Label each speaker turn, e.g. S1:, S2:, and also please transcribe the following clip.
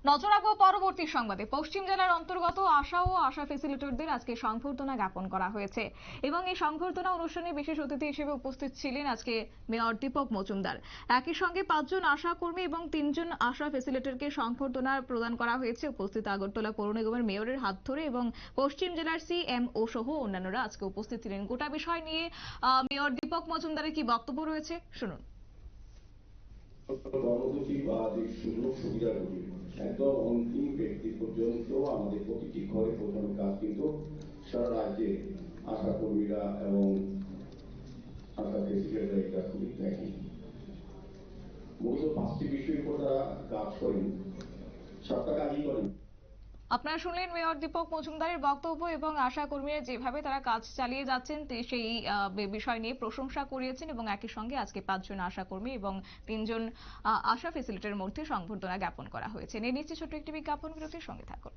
S1: নজর রাখবো পরবর্তী সংবাদে। পশ্চিম জেলার অন্তর্গত আশা ও আশা ফ্যাসিলিটেটরদের আজকে সংবর্ধনা জ্ঞাপন করা হয়েছে এবং এই সংবর্ধনা অনুষ্ঠানে বিশেষ অতিথি হিসেবে উপস্থিত ছিলেন আজকে মেয়র দীপক মজুমদার। একই সঙ্গে 5 জন আশা কর্মী এবং 3 জন আশা ফ্যাসিলিটেটরকে সংবর্ধনা প্রদান করা হয়েছে। উপস্থিত আগরতলা পৌর নিগমের মেয়রের হাত ধরে এবং পশ্চিম জেলার সিএমও সহ অন্যান্যরা আজকে উপস্থিত ছিলেন। গোটা বিষয় নিয়ে মেয়র দীপক মজুমদারের কি বক্তব্য রয়েছে শুনুন।
S2: কর্মসূচি বা যে সুযোগ সুবিধাগুলি একদম অন্তিম ব্যক্তি পর্যন্ত আমাদের প্রতিটি ঘরে পৌঁছানোর কাজ কিন্তু সারা রাজ্যে আশা কর্মীরা এবং আশা ফেসিলিটিরা এই কাজগুলি দেখেন। মূলত 5টি বিষয়ের উপর তারা কাজ করেন, 7টা কাজই করেন।
S1: আপনারা শুনলেন মেয়র দীপক মজুমদারের বক্তব্য এবং আশা কর্মীরা যেভাবে তারা কাজ চালিয়ে যাচ্ছেন সেই বিষয় নিয়ে প্রশংসা করিয়েছেন এবং একই সঙ্গে আজকে 5 জন আশা কর্মী এবং 3 জন আশা ফ্যাসিলিটির মধ্যে সংবর্ধনা জ্ঞাপন করা হয়েছে। নিয়ে নিচ্ছে ছোট্ট একটি বিজ্ঞাপন বিরতির সঙ্গে থাকুন।